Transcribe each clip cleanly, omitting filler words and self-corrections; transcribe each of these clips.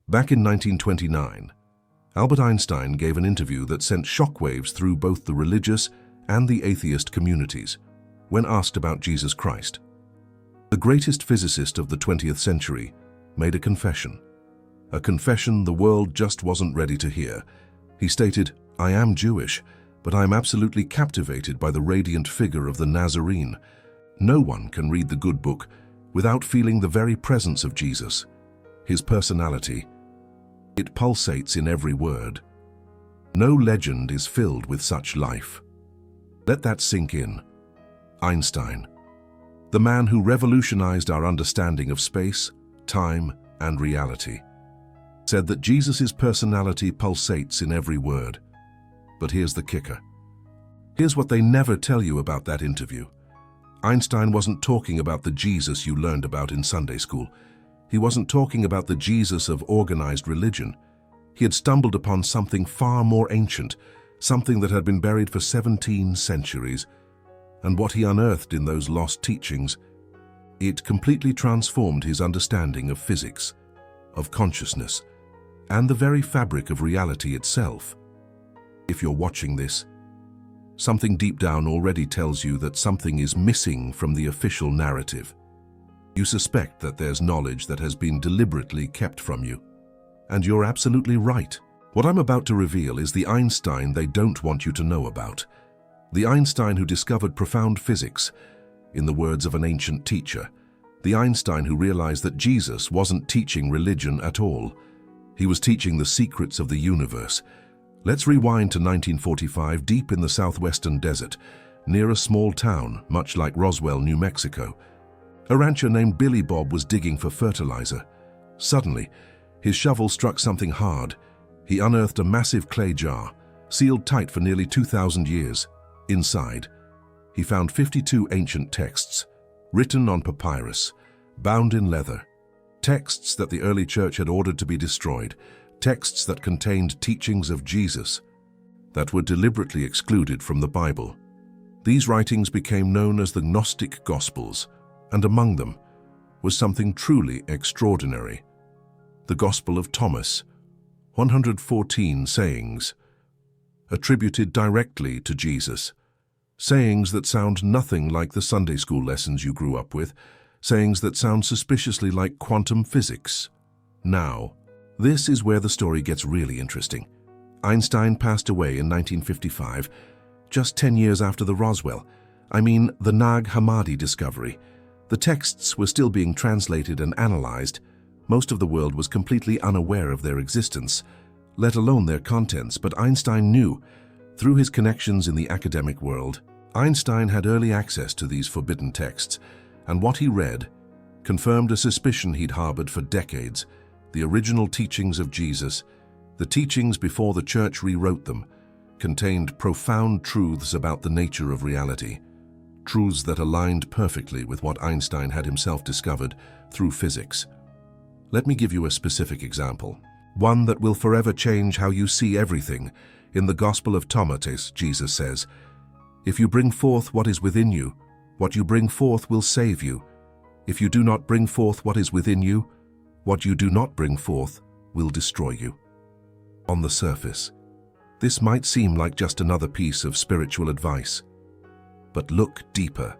Back in 1929, Albert Einstein gave an interview that sent shockwaves through both the religious and the atheist communities when asked about Jesus Christ. The greatest physicist of the 20th century made a confession the world just wasn't ready to hear. He stated, "I am Jewish, but I am absolutely captivated by the radiant figure of the Nazarene. No one can read the good book without feeling the very presence of Jesus, his personality. It pulsates in every word. No legend is filled with such life." Let that sink in. Einstein, the man who revolutionized our understanding of space, time, and reality, said that Jesus' personality pulsates in every word. But here's the kicker. Here's what they never tell you about that interview. Einstein wasn't talking about the Jesus you learned about in Sunday school. He wasn't talking about the Jesus of organized religion. He had stumbled upon something far more ancient, something that had been buried for 17 centuries. And what he unearthed in those lost teachings, it completely transformed his understanding of physics, of consciousness, and the very fabric of reality itself. If you're watching this, something deep down already tells you that something is missing from the official narrative. You suspect that there's knowledge that has been deliberately kept from you. And you're absolutely right. What I'm about to reveal is the Einstein they don't want you to know about. The Einstein who discovered profound physics, in the words of an ancient teacher. The Einstein who realized that Jesus wasn't teaching religion at all. He was teaching the secrets of the universe. Let's rewind to 1945, deep in the southwestern desert, near a small town, much like Roswell, New Mexico. A rancher named Billy Bob was digging for fertilizer. Suddenly, his shovel struck something hard. He unearthed a massive clay jar, sealed tight for nearly 2,000 years. Inside, he found 52 ancient texts, written on papyrus, bound in leather. Texts that the early church had ordered to be destroyed. Texts that contained teachings of Jesus that were deliberately excluded from the Bible. These writings became known as the Gnostic Gospels, and among them was something truly extraordinary. The Gospel of Thomas, 114 sayings, attributed directly to Jesus. Sayings that sound nothing like the Sunday school lessons you grew up with, sayings that sound suspiciously like quantum physics. Now, this is where the story gets really interesting. Einstein passed away in 1955, just 10 years after the the Nag Hammadi discovery. The texts were still being translated and analyzed. Most of the world was completely unaware of their existence, let alone their contents, but Einstein knew, through his connections in the academic world. Einstein had early access to these forbidden texts, and what he read confirmed a suspicion he'd harbored for decades. The original teachings of Jesus, the teachings before the church rewrote them, contained profound truths about the nature of reality, truths that aligned perfectly with what Einstein had himself discovered through physics. Let me give you a specific example, one that will forever change how you see everything. In the Gospel of Thomas, Jesus says, "If you bring forth what is within you, what you bring forth will save you. If you do not bring forth what is within you, what you do not bring forth will destroy you." On the surface, this might seem like just another piece of spiritual advice. But look deeper.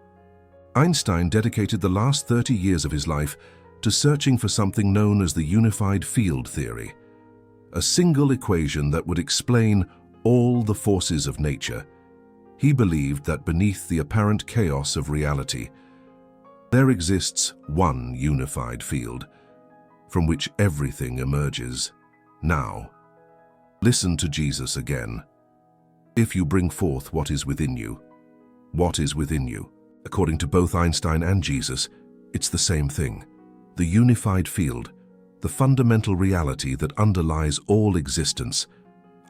Einstein dedicated the last 30 years of his life to searching for something known as the unified field theory, a single equation that would explain all the forces of nature. He believed that beneath the apparent chaos of reality, there exists one unified field from which everything emerges. Now, listen to Jesus again. If you bring forth what is within you, what is within you? According to both Einstein and Jesus, it's the same thing. The unified field, the fundamental reality that underlies all existence.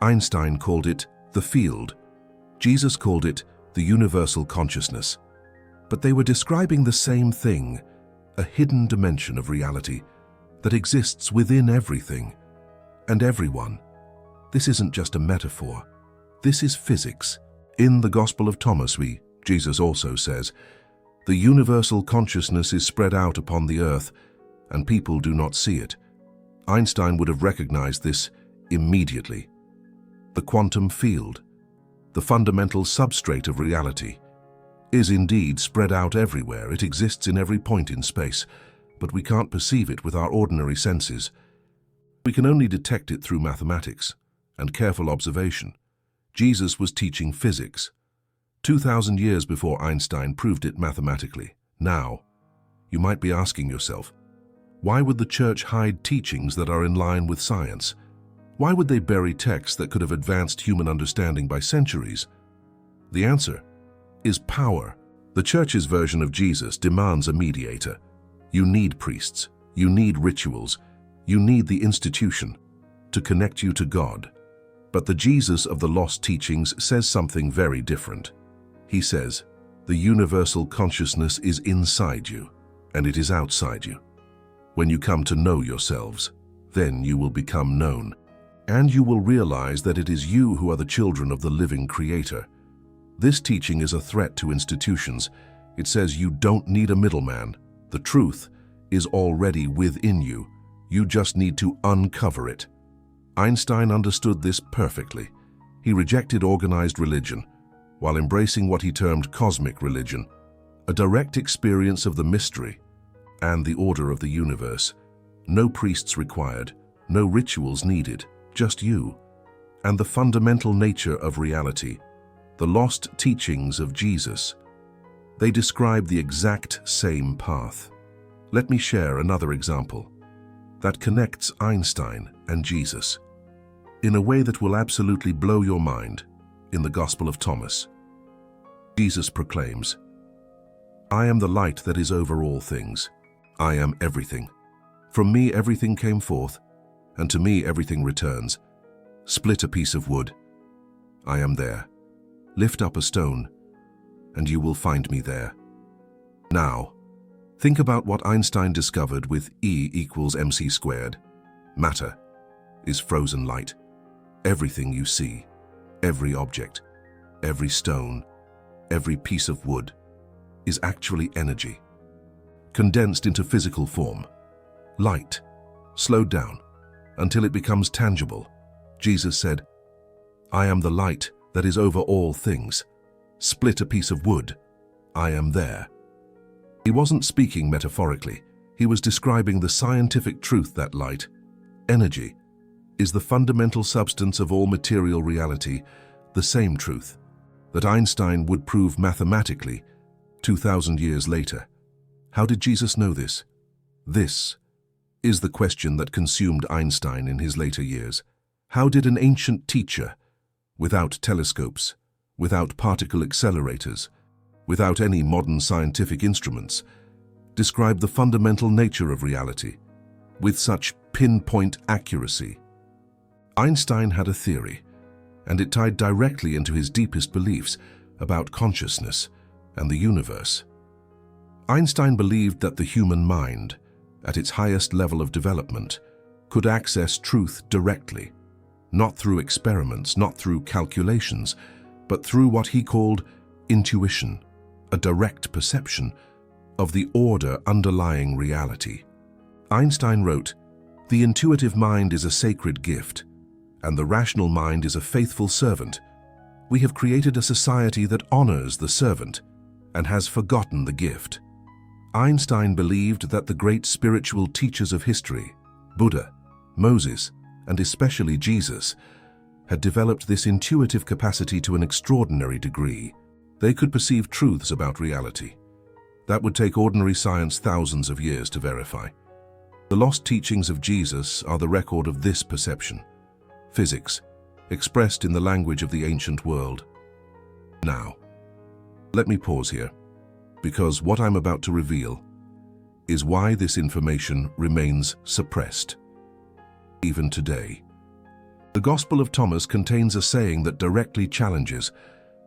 Einstein called it the field. Jesus called it the universal consciousness. But they were describing the same thing, a hidden dimension of reality that exists within everything and everyone. This isn't just a metaphor. This is physics. In the Gospel of Thomas, Jesus also says, "The universal consciousness is spread out upon the earth, and people do not see it." Einstein would have recognized this immediately. The quantum field, the fundamental substrate of reality, is indeed spread out everywhere. It exists in every point in space, but we can't perceive it with our ordinary senses. We can only detect it through mathematics and careful observation. Jesus was teaching physics 2,000 years before Einstein proved it mathematically. Now, you might be asking yourself, why would the church hide teachings that are in line with science? Why would they bury texts that could have advanced human understanding by centuries? The answer is power. The church's version of Jesus demands a mediator. You need priests, you need rituals, you need the institution to connect you to God. But the Jesus of the lost teachings says something very different. He says, the universal consciousness is inside you, and it is outside you. When you come to know yourselves, then you will become known, and you will realize that it is you who are the children of the living Creator. This teaching is a threat to institutions. It says you don't need a middleman. The truth is already within you. You just need to uncover it. Einstein understood this perfectly. He rejected organized religion, while embracing what he termed cosmic religion, a direct experience of the mystery and the order of the universe. No priests required, no rituals needed, just you, and the fundamental nature of reality, the lost teachings of Jesus. They describe the exact same path. Let me share another example that connects Einstein and Jesus in a way that will absolutely blow your mind. In the Gospel of Thomas, Jesus proclaims, I am the light that is over all things. I am everything. From me everything came forth, and to me everything returns. Split a piece of wood. I am there. Lift up a stone, and you will find me there. Now, think about what Einstein discovered with E equals mc squared. Matter is frozen light. Everything you see, every object, every stone, every piece of wood is actually energy, condensed into physical form. Light, slowed down until it becomes tangible. Jesus said, I am the light that is over all things. Split a piece of wood. I am there. He wasn't speaking metaphorically. He was describing the scientific truth that light, energy, is the fundamental substance of all material reality, the same truth that Einstein would prove mathematically 2,000 years later. How did Jesus know this? This is the question that consumed Einstein in his later years. How did an ancient teacher, without telescopes, without particle accelerators, without any modern scientific instruments, describe the fundamental nature of reality with such pinpoint accuracy? Einstein had a theory, and it tied directly into his deepest beliefs about consciousness and the universe. Einstein believed that the human mind, at its highest level of development, could access truth directly, not through experiments, not through calculations, but through what he called intuition, a direct perception of the order underlying reality. Einstein wrote, "The intuitive mind is a sacred gift, and the rational mind is a faithful servant. We have created a society that honors the servant and has forgotten the gift." Einstein believed that the great spiritual teachers of history, Buddha, Moses, and especially Jesus, had developed this intuitive capacity to an extraordinary degree. They could perceive truths about reality that would take ordinary science thousands of years to verify. The lost teachings of Jesus are the record of this perception. Physics, expressed in the language of the ancient world. Now, let me pause here, because what I'm about to reveal is why this information remains suppressed, even today. The Gospel of Thomas contains a saying that directly challenges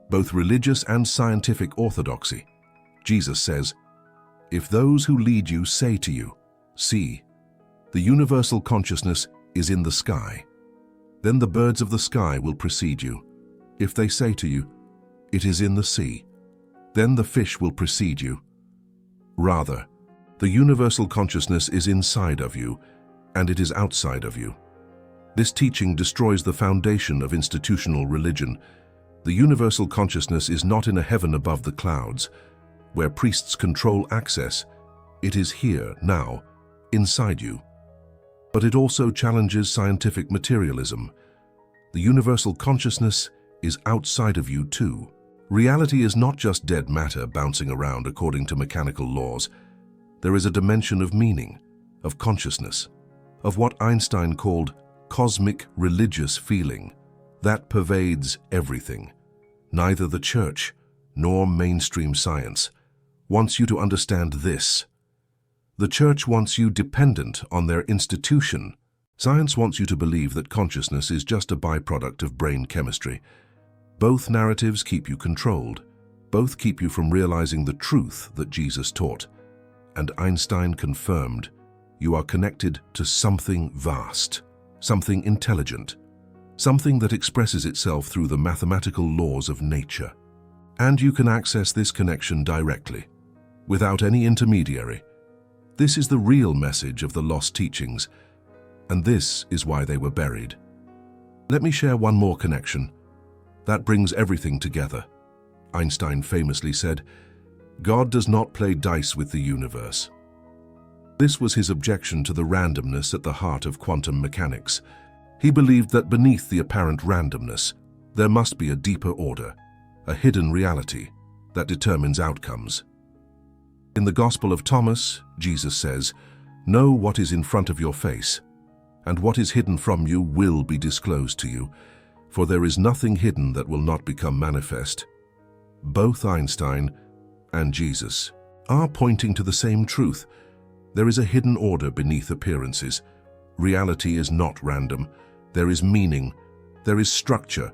both religious and scientific orthodoxy. Jesus says, "If those who lead you say to you, 'See, the universal consciousness is in the sky,' then the birds of the sky will precede you. If they say to you, 'It is in the sea,' then the fish will precede you. Rather, the universal consciousness is inside of you, and it is outside of you. This teaching destroys the foundation of institutional religion. The universal consciousness is not in a heaven above the clouds, where priests control access. It is here, now, inside you. But it also challenges scientific materialism. The universal consciousness is outside of you too. Reality is not just dead matter bouncing around according to mechanical laws. There is a dimension of meaning, of consciousness, of what Einstein called cosmic religious feeling that pervades everything. Neither the church nor mainstream science wants you to understand this. The church wants you dependent on their institution. Science wants you to believe that consciousness is just a byproduct of brain chemistry. Both narratives keep you controlled. Both keep you from realizing the truth that Jesus taught. And Einstein confirmed, you are connected to something vast, something intelligent, something that expresses itself through the mathematical laws of nature. And you can access this connection directly, without any intermediary. This is the real message of the lost teachings, and this is why they were buried. Let me share one more connection that brings everything together. Einstein famously said, God does not play dice with the universe. This was his objection to the randomness at the heart of quantum mechanics. He believed that beneath the apparent randomness, there must be a deeper order, a hidden reality that determines outcomes. In the Gospel of Thomas, Jesus says, know what is in front of your face, and what is hidden from you will be disclosed to you, for there is nothing hidden that will not become manifest. Both Einstein and Jesus are pointing to the same truth. There is a hidden order beneath appearances. Reality is not random. There is meaning, there is structure,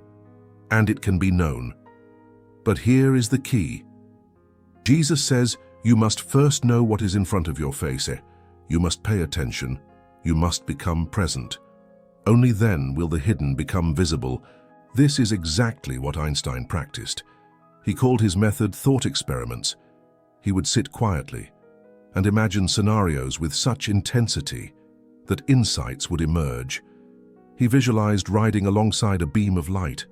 and it can be known. But here is the key. Jesus says, you must first know what is in front of your face. You must pay attention. You must become present. Only then will the hidden become visible. This is exactly what Einstein practiced. He called his method thought experiments. He would sit quietly and imagine scenarios with such intensity that insights would emerge. He visualized riding alongside a beam of light.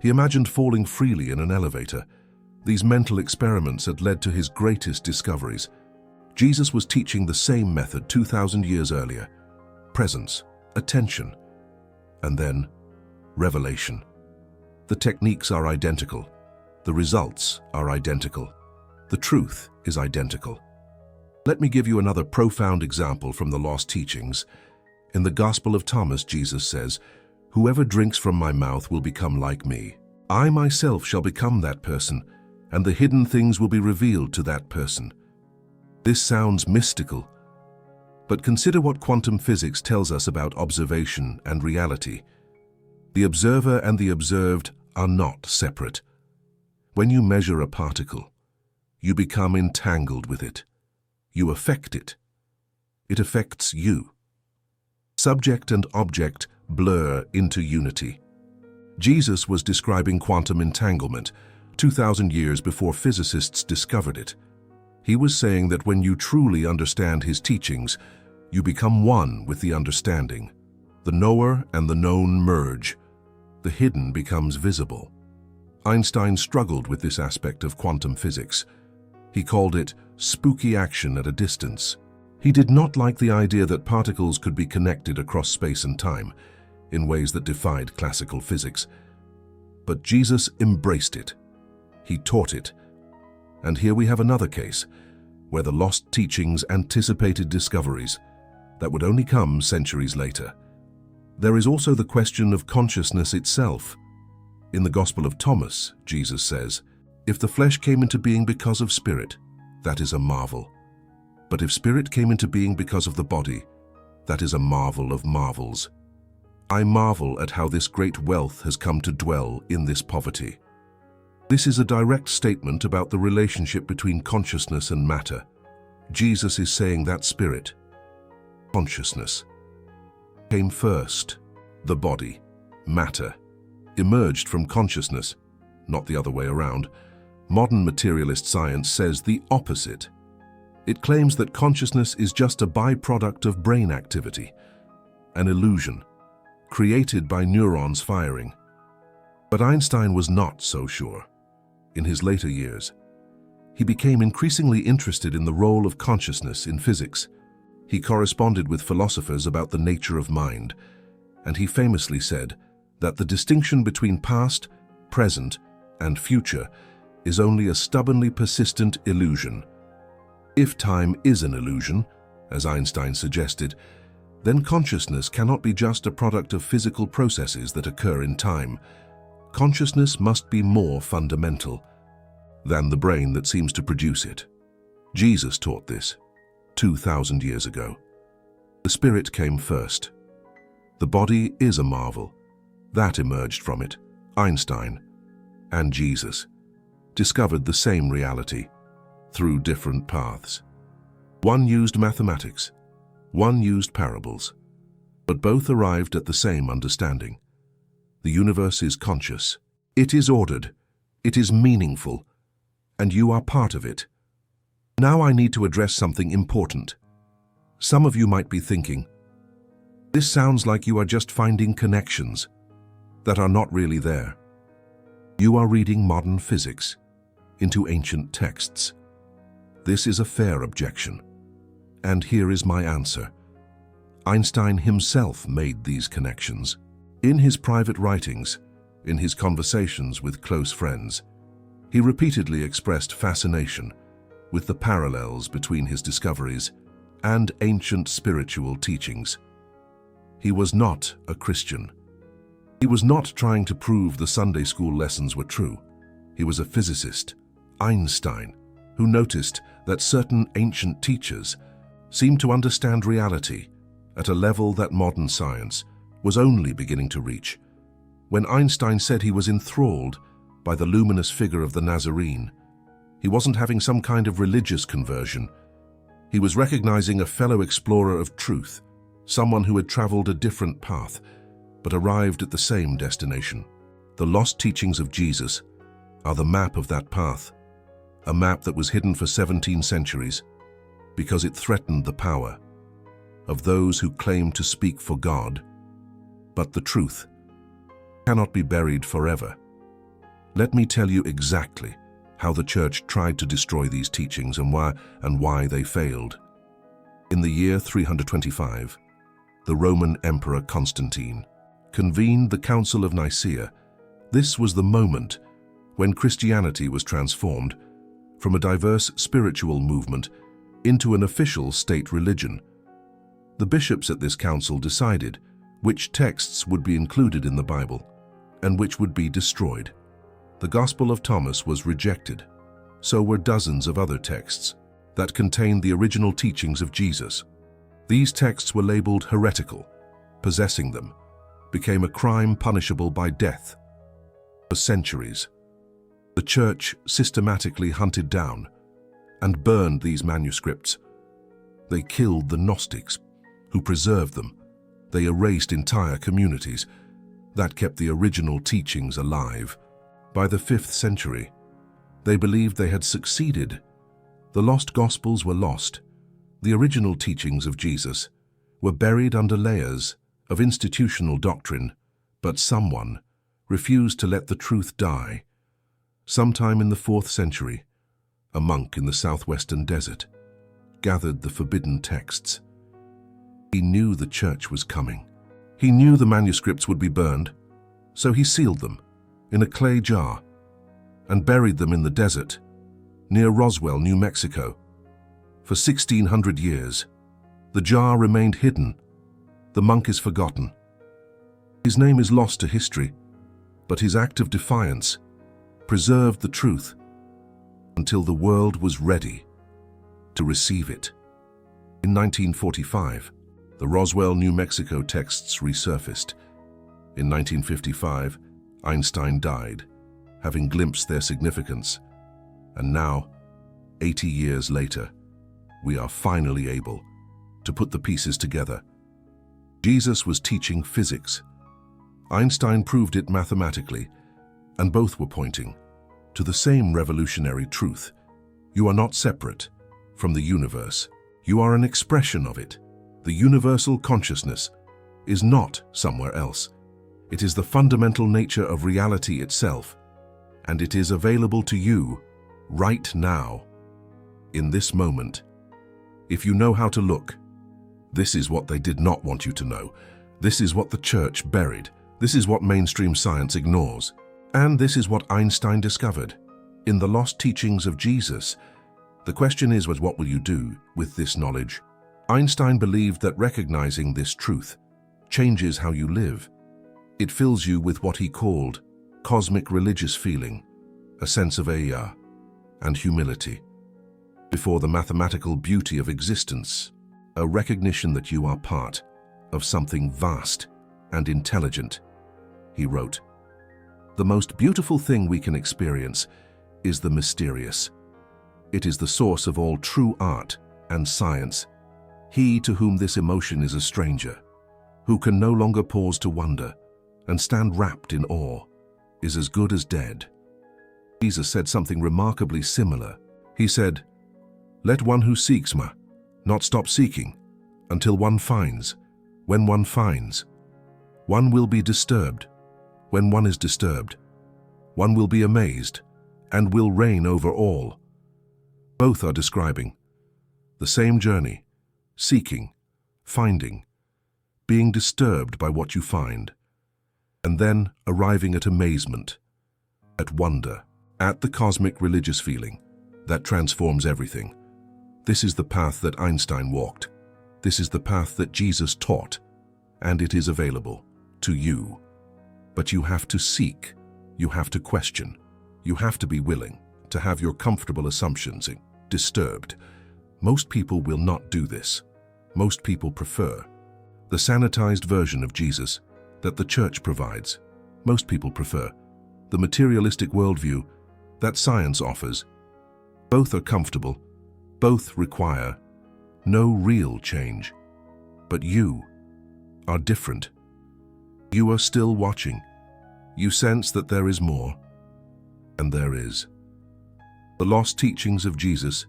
He imagined falling freely in an elevator. These mental experiments had led to his greatest discoveries. Jesus was teaching the same method 2,000 years earlier. Presence, attention, and then revelation. The techniques are identical. The results are identical. The truth is identical. Let me give you another profound example from the lost teachings. In the Gospel of Thomas, Jesus says, whoever drinks from my mouth will become like me. I myself shall become that person, and the hidden things will be revealed to that person. This sounds mystical, but consider what quantum physics tells us about observation and reality. The observer and the observed are not separate. When you measure a particle, you become entangled with it. You affect it. It affects you. Subject and object blur into unity. Jesus was describing quantum entanglement 2,000 years before physicists discovered it. He was saying that when you truly understand his teachings, you become one with the understanding. The knower and the known merge. The hidden becomes visible. Einstein struggled with this aspect of quantum physics. He called it spooky action at a distance. He did not like the idea that particles could be connected across space and time in ways that defied classical physics. But Jesus embraced it. He taught it. And here we have another case where the lost teachings anticipated discoveries that would only come centuries later. There is also the question of consciousness itself. In the Gospel of Thomas, Jesus says, if the flesh came into being because of spirit, that is a marvel. But if spirit came into being because of the body, that is a marvel of marvels. I marvel at how this great wealth has come to dwell in this poverty. This is a direct statement about the relationship between consciousness and matter. Jesus is saying that spirit, consciousness, came first. The body, matter, emerged from consciousness, not the other way around. Modern materialist science says the opposite. It claims that consciousness is just a byproduct of brain activity, an illusion, created by neurons firing. But Einstein was not so sure. In his later years, he became increasingly interested in the role of consciousness in physics. He corresponded with philosophers about the nature of mind, and he famously said that the distinction between past, present, and future is only a stubbornly persistent illusion. If time is an illusion, as Einstein suggested, then consciousness cannot be just a product of physical processes that occur in time. Consciousness must be more fundamental than the brain that seems to produce it. Jesus taught this 2,000 years ago. The spirit came first. The body is a marvel. That emerged from it. Einstein and Jesus discovered the same reality through different paths. One used mathematics, one used parables, but both arrived at the same understanding. The universe is conscious. It is ordered. It is meaningful. And you are part of it. Now I need to address something important. Some of you might be thinking, this sounds like you are just finding connections that are not really there. You are reading modern physics into ancient texts. This is a fair objection. And here is my answer. Einstein himself made these connections. In his private writings, in his conversations with close friends, he repeatedly expressed fascination with the parallels between his discoveries and ancient spiritual teachings. He was not a Christian. He was not trying to prove the Sunday school lessons were true. He was a physicist, Einstein, who noticed that certain ancient teachers seemed to understand reality at a level that modern science was only beginning to reach. When Einstein said he was enthralled by the luminous figure of the Nazarene, he wasn't having some kind of religious conversion. He was recognizing a fellow explorer of truth, someone who had traveled a different path, but arrived at the same destination. The lost teachings of Jesus are the map of that path, a map that was hidden for 17 centuries because it threatened the power of those who claim to speak for God. But the truth cannot be buried forever. Let me tell you exactly how the church tried to destroy these teachings and why they failed. In the year 325, the Roman Emperor Constantine convened the Council of Nicaea. This was the moment when Christianity was transformed from a diverse spiritual movement into an official state religion. The bishops at this council decided which texts would be included in the Bible and which would be destroyed. The Gospel of Thomas was rejected. So were dozens of other texts that contained the original teachings of Jesus. These texts were labeled heretical. Possessing them became a crime punishable by death. For centuries, the church systematically hunted down and burned these manuscripts. They killed the Gnostics who preserved them. They erased entire communities that kept the original teachings alive. By the 5th century, they believed they had succeeded. The lost Gospels were lost. The original teachings of Jesus were buried under layers of institutional doctrine, but someone refused to let the truth die. Sometime in the 4th century, a monk in the southwestern desert gathered the forbidden texts. He knew the church was coming. He knew the manuscripts would be burned, so he sealed them in a clay jar and buried them in the desert near Roswell, New Mexico. For 1,600 years, the jar remained hidden. The monk is forgotten. His name is lost to history, but his act of defiance preserved the truth until the world was ready to receive it. In 1945, the Roswell, New Mexico texts resurfaced. In 1955, Einstein died, having glimpsed their significance. And now, 80 years later, we are finally able to put the pieces together. Jesus was teaching physics. Einstein proved it mathematically, and both were pointing to the same revolutionary truth. You are not separate from the universe. You are an expression of it, the universal consciousness is not somewhere else. It is the fundamental nature of reality itself, and it is available to you right now, in this moment. If you know how to look, this is what they did not want you to know. This is what the church buried. This is what mainstream science ignores. And this is what Einstein discovered. In the lost teachings of Jesus, the question is, what will you do with this knowledge? Einstein believed that recognizing this truth changes how you live. It fills you with what he called cosmic religious feeling, a sense of awe and humility before the mathematical beauty of existence, a recognition that you are part of something vast and intelligent. He wrote, "The most beautiful thing we can experience is the mysterious. It is the source of all true art and science. He to whom this emotion is a stranger, who can no longer pause to wonder and stand wrapped in awe, is as good as dead." Jesus said something remarkably similar. He said, "Let one who seeks not stop seeking until one finds. When one finds, one will be disturbed. When one is disturbed, one will be amazed and will reign over all." Both are describing the same journey: seeking, finding, being disturbed by what you find, and then arriving at amazement, at wonder, at the cosmic religious feeling that transforms everything. This is the path that Einstein walked. This is the path that Jesus taught, and it is available to you. But you have to seek, you have to question, you have to be willing to have your comfortable assumptions disturbed. Most people will not do this. Most people prefer the sanitized version of Jesus that the church provides. Most people prefer the materialistic worldview that science offers. Both are comfortable, both require no real change. But you are different. You are still watching. You sense that there is more, and there is. The lost teachings of Jesus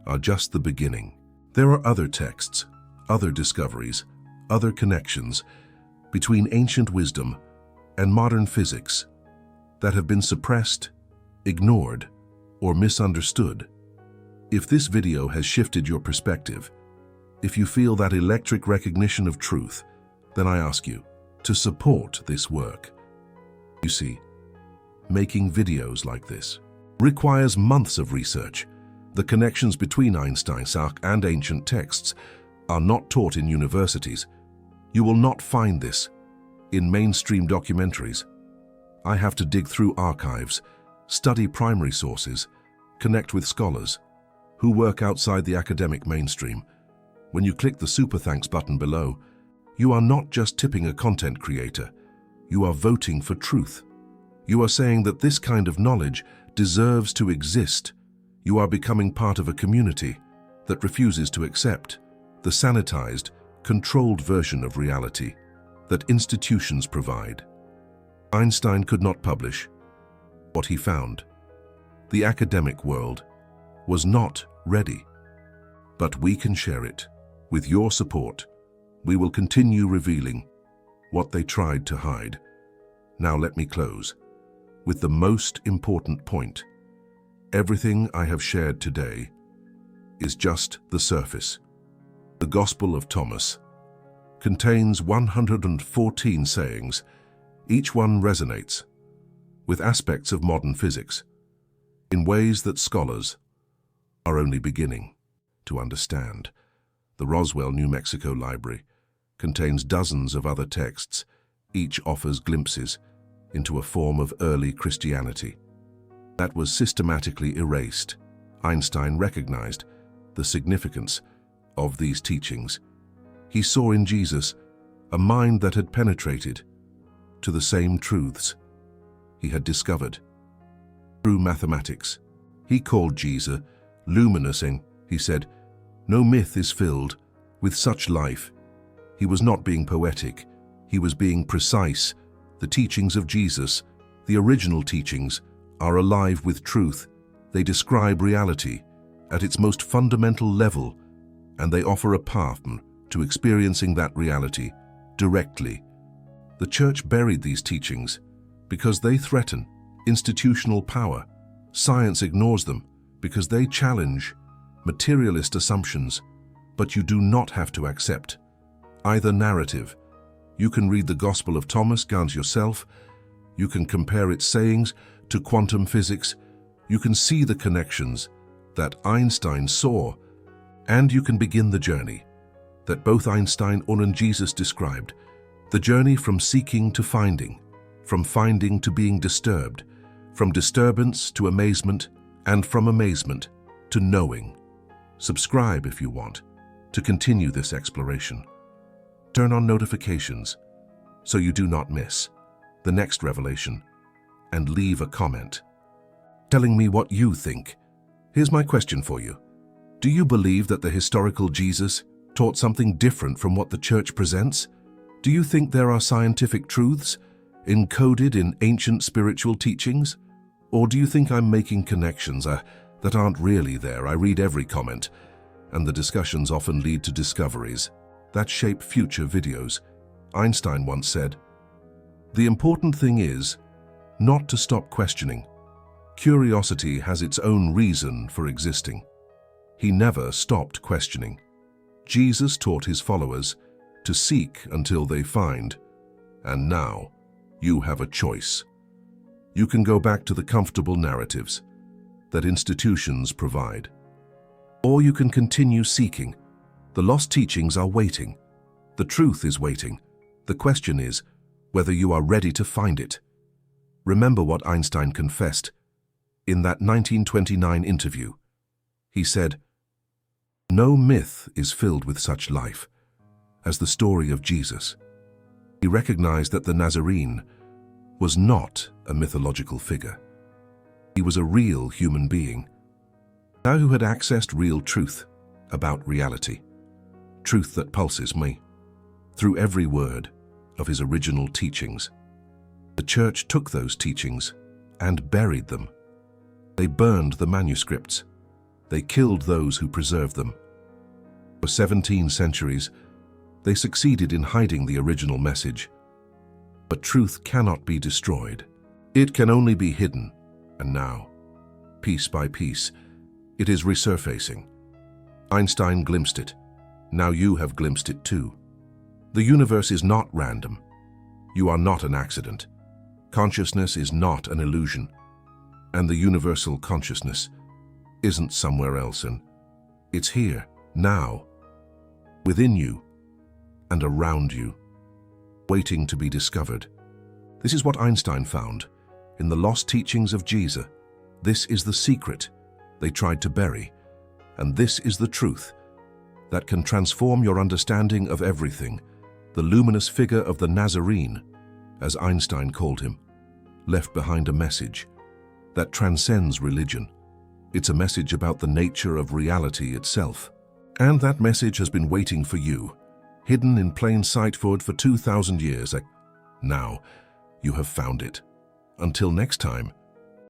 are just the beginning. There are other texts, other discoveries, other connections between ancient wisdom and modern physics that have been suppressed, ignored, or misunderstood. If this video has shifted your perspective, if you feel that electric recognition of truth, then I ask you to support this work. You see, making videos like this requires months of research. The connections between Einstein and ancient texts are not taught in universities. You will not find this in mainstream documentaries. I have to dig through archives, study primary sources, connect with scholars who work outside the academic mainstream. When you click the super thanks button below, you are not just tipping a content creator, you are voting for truth. You are saying that this kind of knowledge deserves to exist. You are becoming part of a community that refuses to accept the sanitized, controlled version of reality that institutions provide. Einstein could not publish what he found. The academic world was not ready. But we can share it. With your support, we will continue revealing what they tried to hide. Now let me close with the most important point. Everything I have shared today is just the surface. The Gospel of Thomas contains 114 sayings. Each one resonates with aspects of modern physics in ways that scholars are only beginning to understand. The Roswell, New Mexico Library contains dozens of other texts. Each offers glimpses into a form of early Christianity that was systematically erased. Einstein recognized the significance of these teachings. He saw in Jesus a mind that had penetrated to the same truths he had discovered through mathematics. He called Jesus luminous. He said, "No myth is filled with such life." He was not being poetic, he was being precise. The teachings of Jesus, the original teachings, are alive with truth. They describe reality at its most fundamental level, and they offer a path to experiencing that reality directly. The Church buried these teachings because they threaten institutional power. Science ignores them because they challenge materialist assumptions. But you do not have to accept either narrative. You can read the Gospel of Thomas Gans yourself. You can compare its sayings to quantum physics. You can see the connections that Einstein saw, and you can begin the journey that both Einstein and Jesus described, the journey from seeking to finding, from finding to being disturbed, from disturbance to amazement, and from amazement to knowing. Subscribe if you want to continue this exploration. Turn on notifications so you do not miss the next revelation, and leave a comment telling me what you think. Here's my question for you. Do you believe that the historical Jesus taught something different from what the Church presents? Do you think there are scientific truths encoded in ancient spiritual teachings? Or do you think I'm making connections that aren't really there? I read every comment, and the discussions often lead to discoveries that shape future videos. Einstein once said, "The important thing is not to stop questioning. Curiosity has its own reason for existing." He never stopped questioning. Jesus taught his followers to seek until they find, and now you have a choice. You can go back to the comfortable narratives that institutions provide, or you can continue seeking. The lost teachings are waiting. The truth is waiting. The question is whether you are ready to find it. Remember what Einstein confessed in that 1929 interview. He said, "No myth is filled with such life as the story of Jesus." He recognized that the Nazarene was not a mythological figure. He was a real human being, now who had accessed real truth about reality, truth that pulses me through every word of his original teachings. The Church took those teachings and buried them. They burned the manuscripts. They killed those who preserved them. For 17 centuries, they succeeded in hiding the original message. But truth cannot be destroyed. It can only be hidden. And now, piece by piece, it is resurfacing. Einstein glimpsed it. Now you have glimpsed it too. The universe is not random. You are not an accident. Consciousness is not an illusion. And the universal consciousness isn't somewhere else, and it's here, now, within you and around you, waiting to be discovered. This is what Einstein found in the lost teachings of Jesus. This is the secret they tried to bury, and this is the truth that can transform your understanding of everything. The luminous figure of the Nazarene, as Einstein called him, left behind a message that transcends religion. It's a message about the nature of reality itself. And that message has been waiting for you, hidden in plain sight for 2,000 years. Now, you have found it. Until next time,